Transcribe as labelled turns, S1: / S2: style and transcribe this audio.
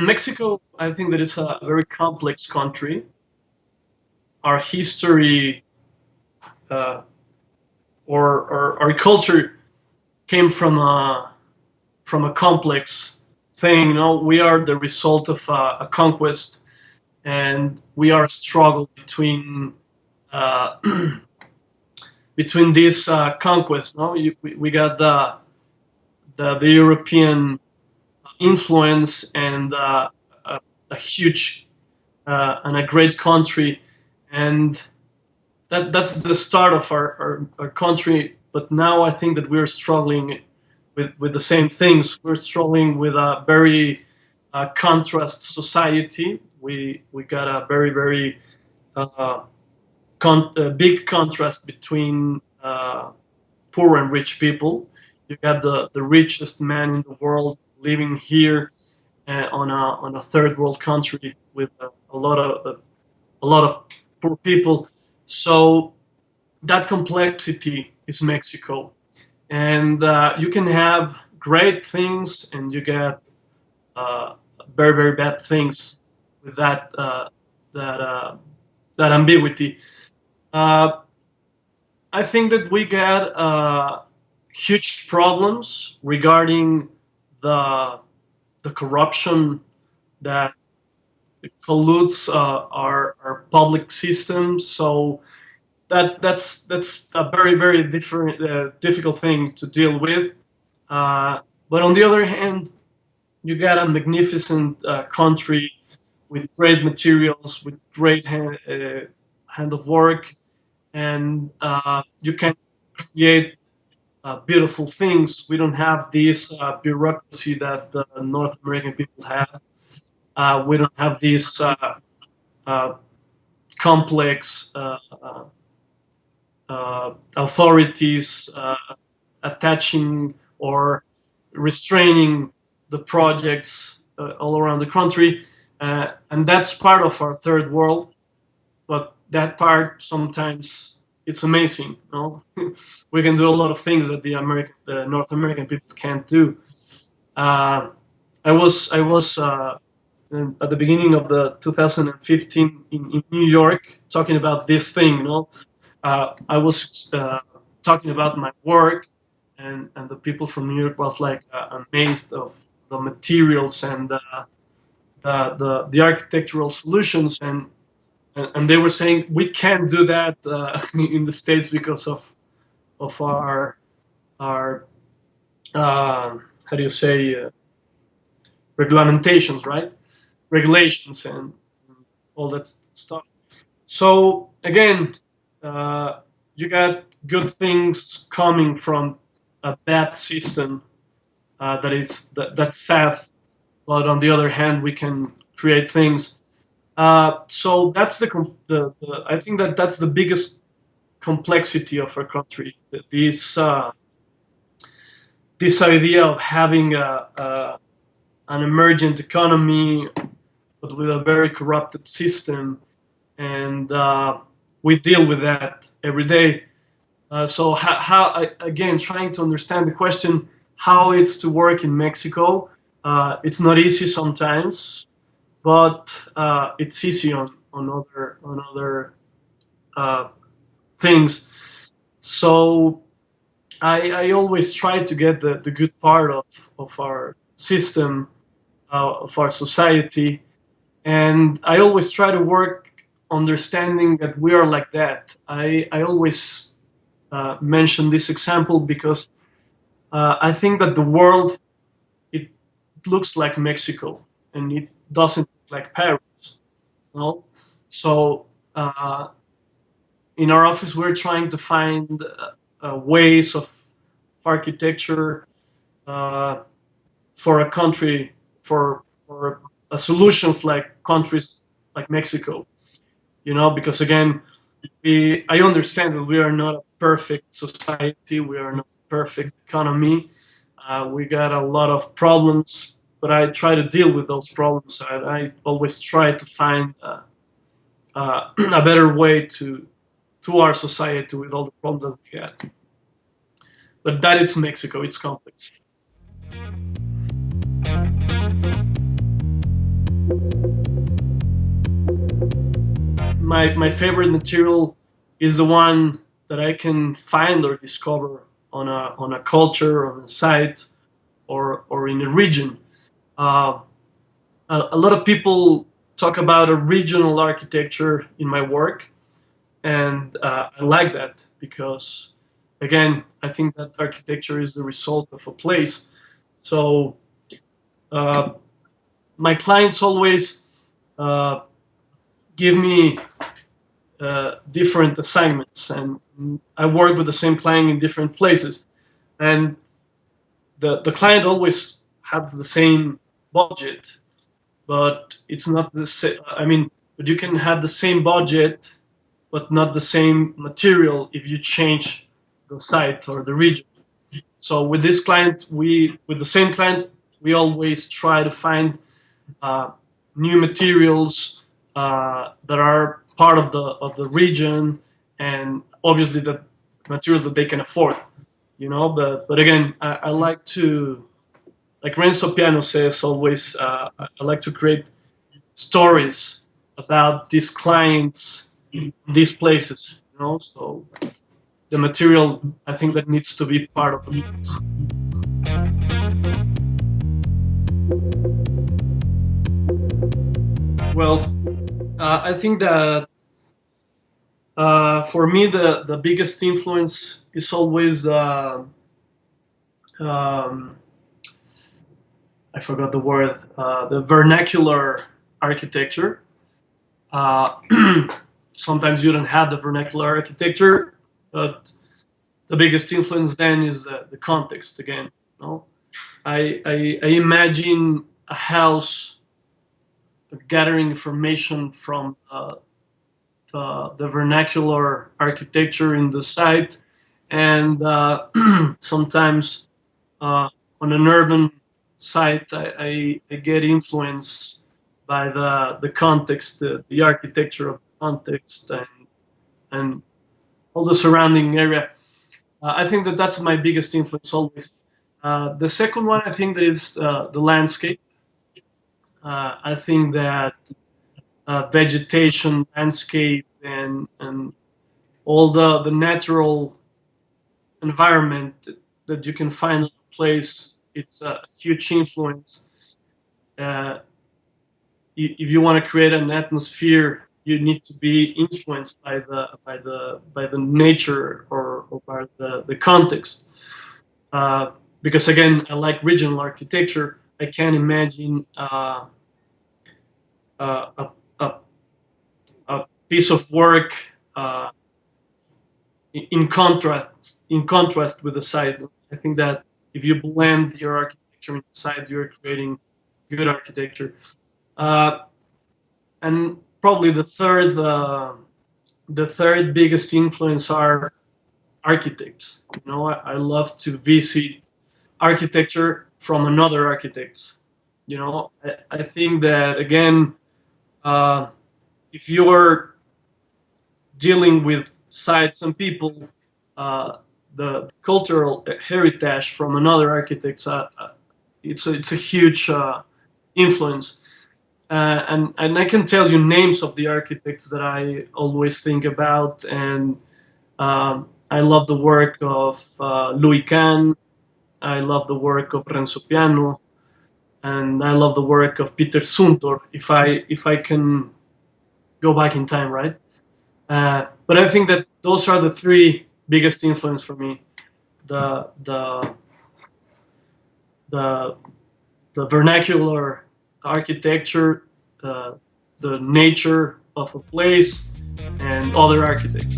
S1: Mexico, I think that it's a very complex country. Our history uh, or our culture came from a complex thing. We are the result of a conquest, and we are a struggle between uh, between these conquests. No, we got the European influence and a huge and a great country, and that's the start of our country. But now I think that we're struggling with the same things. We're struggling with a very contrast society. We got a very uh, big contrast between poor and rich people. You got the richest man in the world living here on a third world country with a lot of poor people. So that complexity is Mexico, and you can have great things, and you get uh, very bad things with that that ambiguity. Uh, I think that we get huge problems regarding the the corruption that pollutes our public systems. So that's a very different difficult thing to deal with. Uh, but on the other hand, you got a magnificent country with great materials, with great hand of work, and you can create beautiful things. We don't have this bureaucracy that the North American people have. We don't have this uh, complex authorities attaching or restraining the projects all around the country. And that's part of our third world, but that part sometimes it's amazing. We can do a lot of things that the North American people can't do. Uh, I was at the beginning of the 2015 in New York talking about this thing. I was talking about my work, and the people from New York was like amazed of the materials and the architectural solutions, and they were saying we can't do that in the States because of our how do you say regulations, right? Regulations and all that stuff. So again, you got good things coming from a bad system that's sad, but on the other hand, we can create things. So that's the I think that that's the biggest complexity of our country. This idea of having an emergent economy, but with a very corrupted system, and we deal with that every day. So again, trying to understand the question how it's to work in Mexico. It's not easy sometimes, but it's easy on other uh, things. So I always try to get the good part of our system, of our society, and I always try to work understanding that we are like that. I always mention this example because I think that the world it looks like Mexico and it doesn't look like Paris. No, so in our office we're trying to find ways of architecture uh, for a country for solutions like countries like Mexico. Because again, I understand that we are not a perfect society, we are not a perfect economy. We got a lot of problems, but I try to deal with those problems. I always try to find a better way to our society with all the problems that we got. But that it's Mexico, it's complex. my favorite material is the one that I can find or discover on a culture, on a site, or in a region. Uh, a lot of people talk about a regional architecture in my work, and I like that because, again, I think that architecture is the result of a place. So uh, my clients always uh, give me different assignments, and I work with the same client in different places, and the client always have the same budget, but it's not the same. I mean, but you can have the same budget, but not the same material if you change the site or the region. So with this client, with the same client, we always try to find uh, new materials that are part of the region, and obviously the materials that they can afford. You know, but again, I like to, like Renzo Piano says always, I like to create stories about these clients, these places. You know, so the material, I think, that needs to be part of the mix. Well, I think that for me the biggest influence is always um, I forgot the word, the vernacular architecture. Uh, Sometimes you don't have the vernacular architecture, but the biggest influence then is the context again. You know? I imagine a house gathering information from the vernacular architecture in the site, and sometimes on an urban site, I get influenced by the context, the architecture of the context, and all the surrounding area. I think that that's my biggest influence always. The second one, I think, that is the landscape. I think that vegetation, landscape, and all the natural environment that you can find in a place, it's a huge influence. Uh, if you want to create an atmosphere, you need to be influenced by the nature, or by the context. Because again, I like regional architecture. I can't imagine a, a, a piece of work uh, in contrast with the site. I think that if you blend your architecture inside, you're creating good architecture. Uh, and probably the third biggest influence are architects. You know, I love to visit architecture from another architects. You know, I think that again, uh, if you're dealing with sites and people, uh, the cultural heritage from another architect, it's a huge influence. And I can tell you names of the architects that I always think about, and I love the work of Louis Kahn. I love the work of Renzo Piano, and I love the work of Peter Zumthor. If I can go back in time, right? But I think that those are the three biggest influence for me: the the the the vernacular architecture, the nature of a place, and other architects.